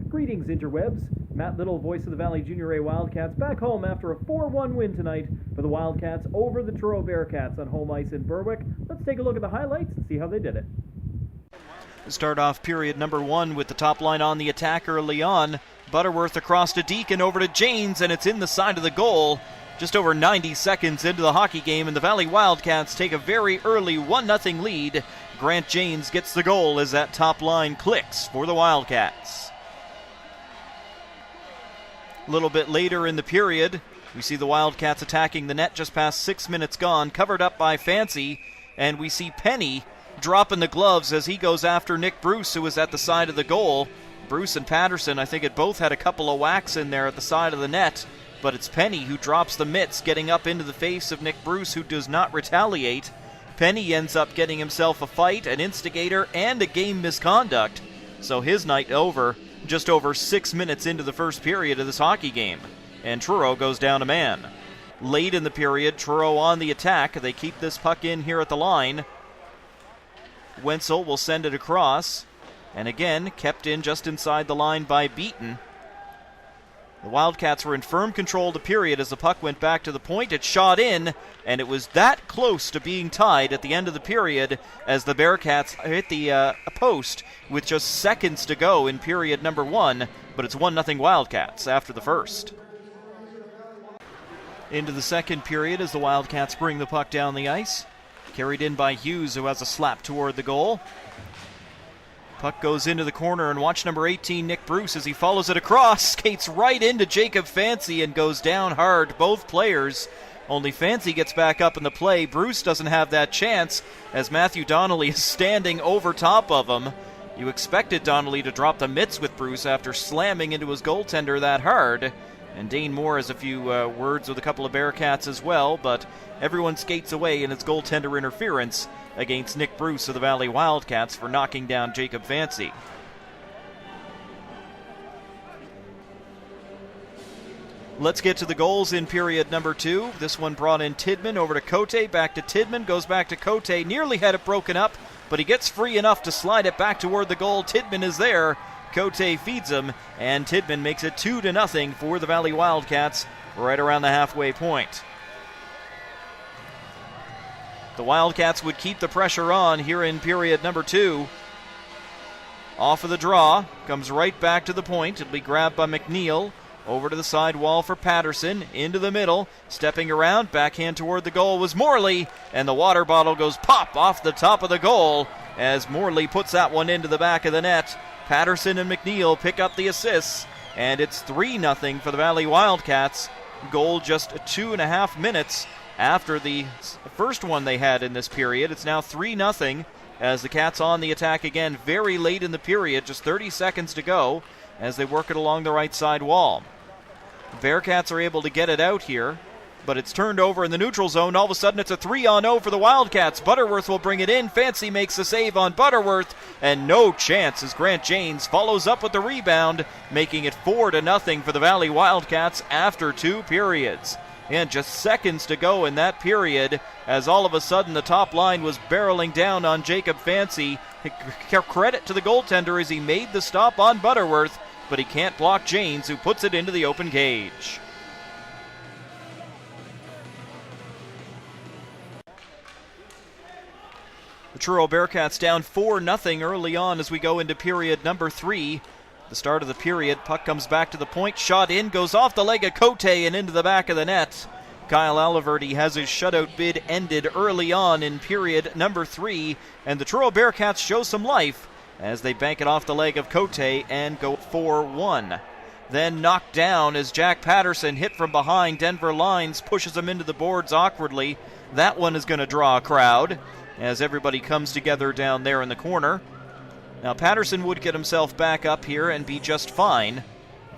Greetings, interwebs. Matt Little, voice of the Valley Junior A Wildcats, back home after a 4-1 win tonight for the Wildcats over the Truro Bearcats on home ice in Berwick. Let's take a look at the highlights and see how they did it. Start off period number 1 with the top line on the attack early on. Butterworth across to Deacon, over to Janes, and it's in the side of the goal. Just over 90 seconds into the hockey game, and the Valley Wildcats take a very early 1-0 lead. Grant Janes gets the goal as that top line clicks for the Wildcats. A little bit later in the period, we see the Wildcats attacking the net just past 6 minutes gone, covered up by Fancy, and we see Penny dropping the gloves as he goes after Nick Bruce, who was at the side of the goal. Bruce and Patterson, I think it both had a couple of whacks in there at the side of the net, but it's Penny who drops the mitts, getting up into the face of Nick Bruce, who does not retaliate. Penny ends up getting himself a fight, an instigator, and a game misconduct, so his night over just over 6 minutes into the first period of this hockey game, and Truro goes down a man. Late in the period, Truro on the attack. They keep this puck in here at the line. Wenzel will send it across, and again kept in just inside the line by Beaton. The Wildcats were in firm control of the period as the puck went back to the point. It shot in, and it was that close to being tied at the end of the period as the Bearcats hit the post with just seconds to go in period number 1, but it's 1-0 Wildcats after the first. Into the second period as the Wildcats bring the puck down the ice. Carried in by Hughes, who has a slap toward the goal. Puck goes into the corner, and watch number 18, Nick Bruce, as he follows it across, skates right into Jacob Fancy and goes down hard. Both players, only Fancy gets back up in the play. Bruce doesn't have that chance as Matthew Donnelly is standing over top of him. You expected Donnelly to drop the mitts with Bruce after slamming into his goaltender that hard. And Dane Moore has a few words with a couple of Bearcats as well, but everyone skates away in its goaltender interference against Nick Bruce of the Valley Wildcats for knocking down Jacob Fancy. Let's get to the goals in period number 2. This one brought in Tidman, over to Cote, back to Tidman, goes back to Cote, nearly had it broken up, but he gets free enough to slide it back toward the goal. Tidman is there. Cote feeds him, and Tidman makes it 2-0 for the Valley Wildcats right around the halfway point. The Wildcats would keep the pressure on here in period number 2. Off of the draw, comes right back to the point. It'll be grabbed by McNeil. Over to the side wall for Patterson, into the middle, stepping around, backhand toward the goal was Morley, and the water bottle goes pop off the top of the goal as Morley puts that one into the back of the net. Patterson and McNeil pick up the assists, and it's 3-0 for the Valley Wildcats. Goal just 2.5 minutes after the first one they had in this period. It's now 3-0 as the Cats on the attack again very late in the period, just 30 seconds to go as they work it along the right side wall. The Bearcats are able to get it out here, but it's turned over in the neutral zone. All of a sudden it's a 3-on-0 for the Wildcats. Butterworth will bring it in. Fancy makes the save on Butterworth, and no chance as Grant Janes follows up with the rebound, making it 4-0 for the Valley Wildcats after 2 periods. And just seconds to go in that period as all of a sudden the top line was barreling down on Jacob Fancy. Credit to the goaltender as he made the stop on Butterworth, but he can't block Janes, who puts it into the open cage. The Truro Bearcats down 4-0 early on as we go into period number 3. The start of the period, puck comes back to the point, shot in, goes off the leg of Cote and into the back of the net. Kyle Aliverty has his shutout bid ended early on in period number 3, and the Truro Bearcats show some life as they bank it off the leg of Cote and go 4-1. Then knocked down as Jack Patterson, hit from behind. Denver Lines pushes him into the boards awkwardly. That one is going to draw a crowd as everybody comes together down there in the corner. Now Patterson would get himself back up here and be just fine.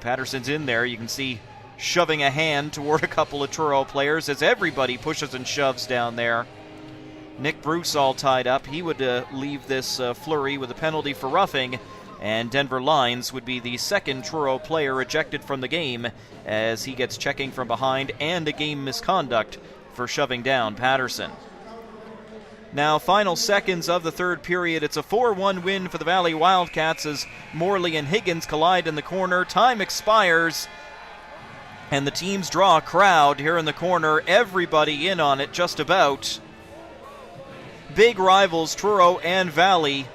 Patterson's in there, you can see shoving a hand toward a couple of Truro players as everybody pushes and shoves down there. Nick Bruce all tied up. He would leave this flurry with a penalty for roughing, and Denver Lines would be the second Truro player ejected from the game as he gets checking from behind and a game misconduct for shoving down Patterson. Now, final seconds of the third period. It's a 4-1 win for the Valley Wildcats as Morley and Higgins collide in the corner. Time expires, and the teams draw a crowd here in the corner. Everybody in on it, just about. Big rivals, Truro and Valley.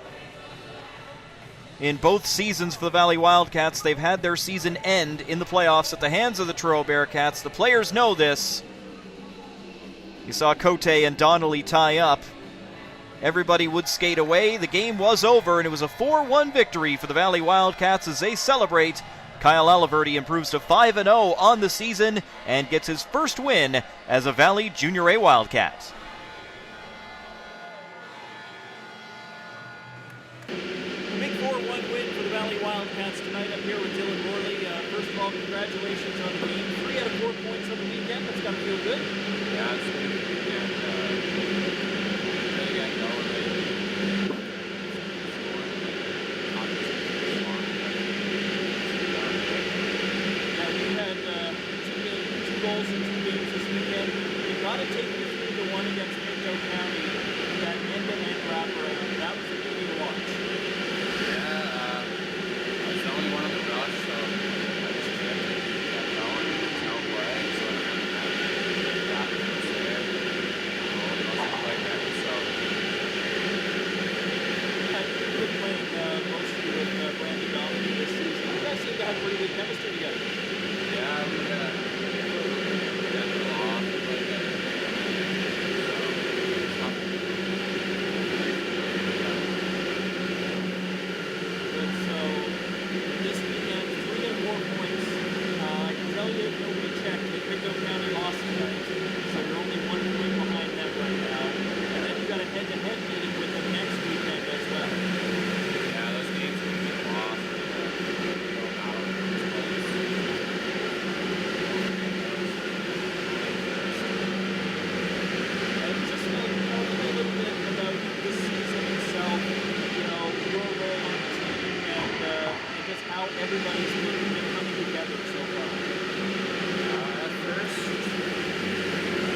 In both seasons for the Valley Wildcats, they've had their season end in the playoffs at the hands of the Truro Bearcats. The players know this. You saw Cote and Donnelly tie up. Everybody would skate away. The game was over, and it was a 4-1 victory for the Valley Wildcats as they celebrate. Kyle Aliverty improves to 5-0 on the season and gets his first win as a Valley Junior A Wildcat. A big 4-1 win for the Valley Wildcats tonight up here with Dylan Morley. First of all, congratulations on the game. 3 out of 4 points on the weekend. That's got to feel good. Yeah, it's a good weekend. Really got going. Yeah, you had 2 goals in 2 games this weekend. You got to take me through the one against Pinto County, that end-to-end wraparound. That was a beauty to watch. Yeah, I was the only one on the rush, so I just kept going. There's no play, so I didn't have to back it was there. It wasn't quite ready, so. You've been playing most of you with Brandon Donnelly this season. You guys seem to have pretty good chemistry together. Yeah, we got along, we played together. Good. So this weekend, 3 and 4 points. I can tell you, if nobody checked, that Pinto County lost tonight, so you're only 1 point behind them right now. And then you've got a head-to-head meeting with them next weekend as well. Yeah, those games we get lost. And just tell me a little bit about the season itself, your role on the team, and just how everybody's been coming together so far. At first,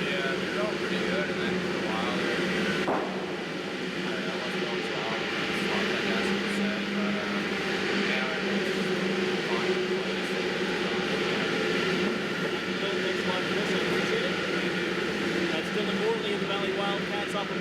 yeah, we were all pretty good, and then for a while there, I don't know what's going on. Slumped, I guess you could say, but yeah, everyone's just fine to play. Thanks a lot for this. I appreciate it. That's Dylan Morley of the Valley Wildcats off of